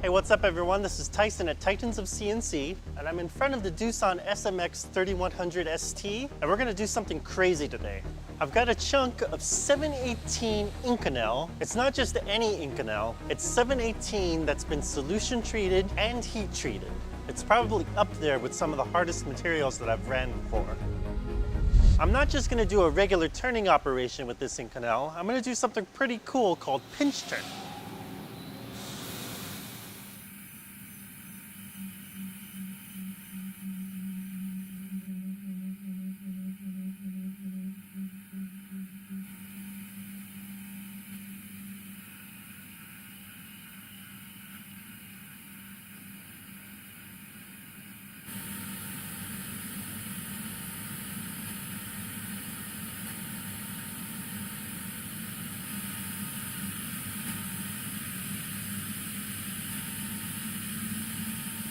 Hey, what's up everyone? This is Tyson at Titans of CNC, and I'm in front of the Doosan SMX 3100 ST, and we're gonna do something crazy today. I've got a chunk of 718 Inconel. It's not just any Inconel, it's 718 that's been solution treated and heat treated. It's probably up there with some of the hardest materials that I've ran before. I'm not just gonna do a regular turning operation with this Inconel, I'm gonna do something pretty cool called pinch turn.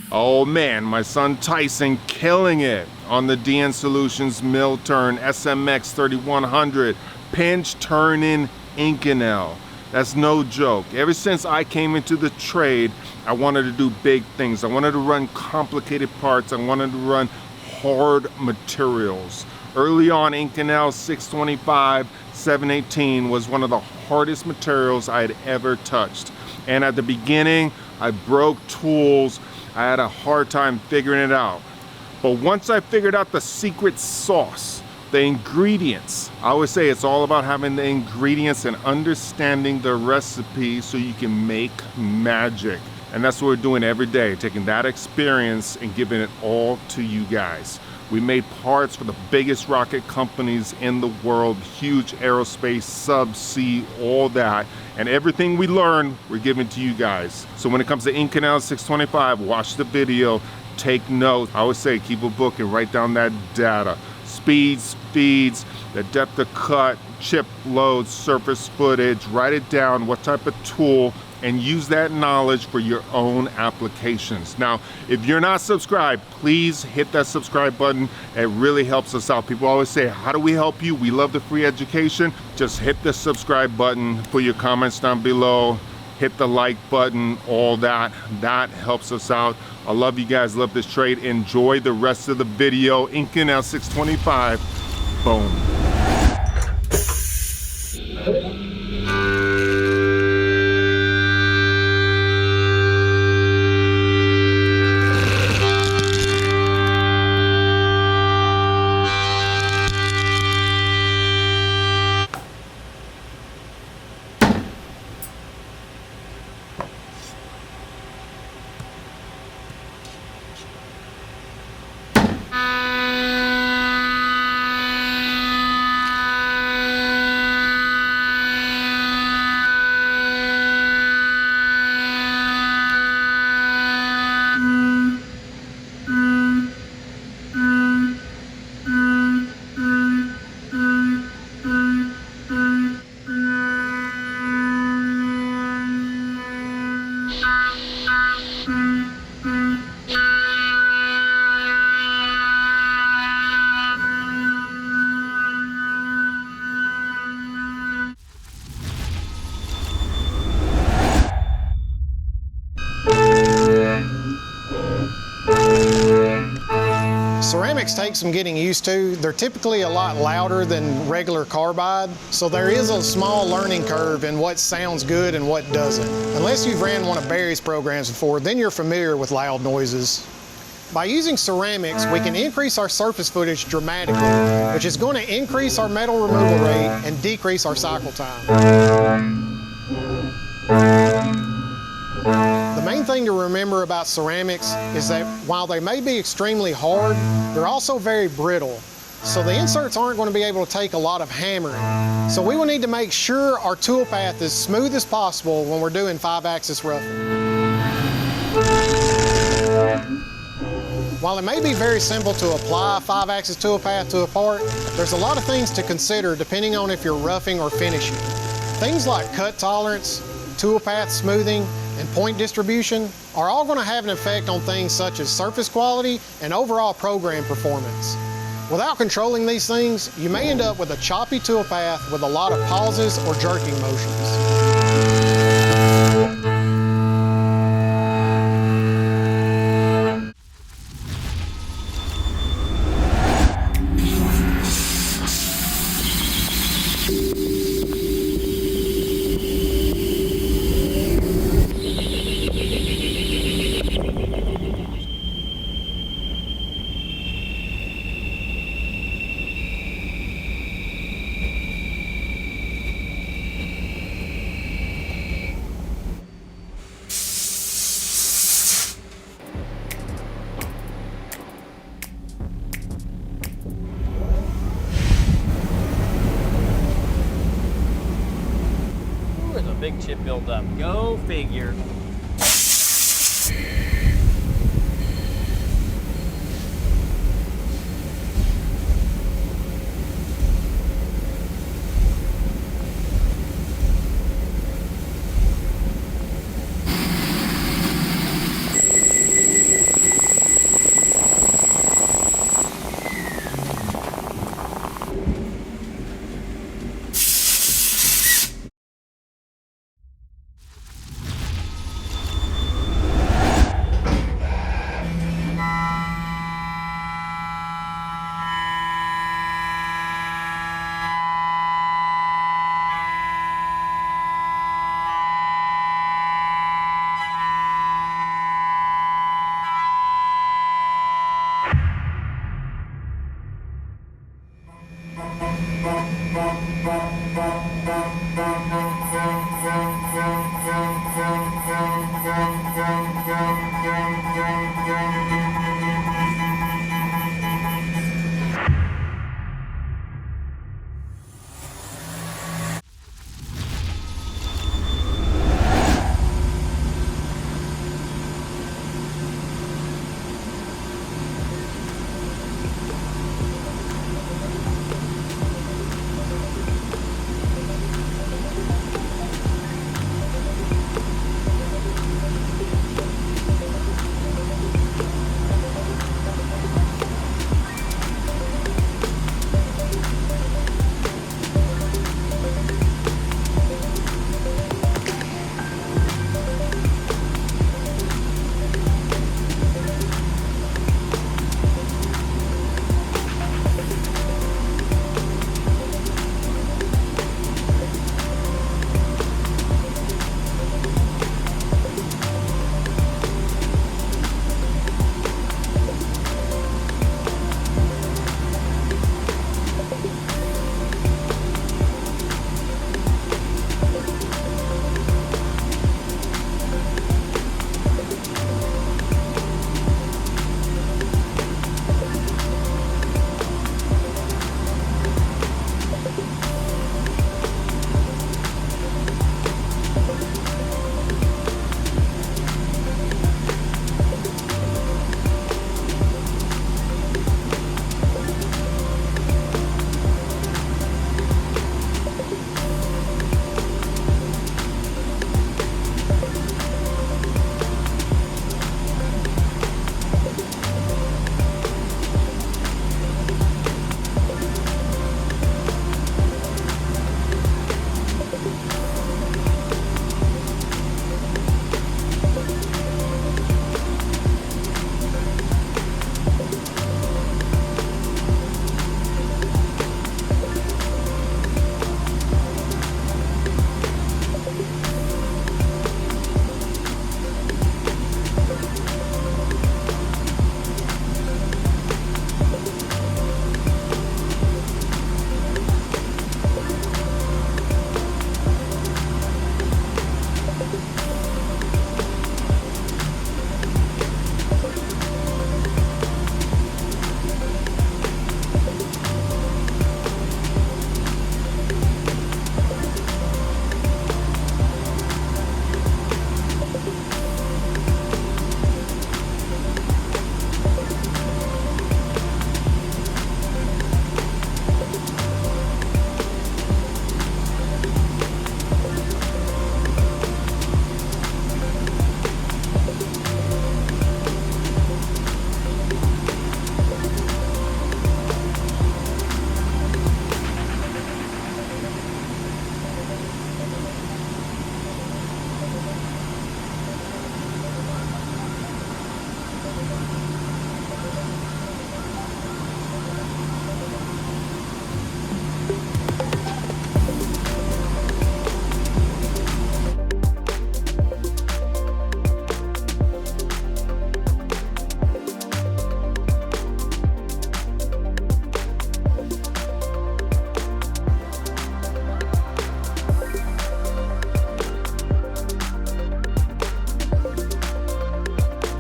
Oh man, my son Tyson killing it on the DN Solutions mill turn SMX 3100 pinch turning Inconel. That's no joke. Ever since I came into the trade, I wanted to do big things. I wanted to run complicated parts. I wanted to run hard materials. Early on, Inconel 625, 718 was one of the hardest materials I had ever touched. And at the beginning, I broke tools. I had a hard time figuring it out. But once I figured out the secret sauce, the ingredients, I always say it's all about having the ingredients and understanding the recipe so you can make magic. And that's what we're doing every day, taking that experience and giving it all to you guys. We made parts for the biggest rocket companies in the world, huge aerospace, subsea, all that. And everything we learn, we're giving to you guys. So when it comes to Inconel 625, watch the video, take notes. I always say keep a book and write down that data. Speeds, feeds, the depth of cut, chip loads, surface footage, write it down, what type of tool, and use that knowledge for your own applications. Now, if you're not subscribed, please hit that subscribe button. It really helps us out. People always say, how do we help you? We love the free education. Just hit the subscribe button, put your comments down below, hit the like button, all that. That helps us out. I love you guys, love this trade. Enjoy the rest of the video. Inconel 625, boom. Ceramics take some getting used to. They're typically a lot louder than regular carbide, so there is a small learning curve in what sounds good and what doesn't. Unless you've ran one of Barry's programs before, then you're familiar with loud noises. By using ceramics, we can increase our surface footage dramatically, which is going to increase our metal removal rate and decrease our cycle time. The main thing to remember about ceramics is that while they may be extremely hard, they're also very brittle. So the inserts aren't going to be able to take a lot of hammering. So we will need to make sure our tool path is smooth as possible when we're doing 5-axis roughing. While it may be very simple to apply a 5-axis tool path to a part, there's a lot of things to consider depending on if you're roughing or finishing. Things like cut tolerance, tool path smoothing, and point distribution are all going to have an effect on things such as surface quality and overall program performance. Without controlling these things, you may end up with a choppy tool path with a lot of pauses or jerking motions. chip buildup. Go figure. Yeah.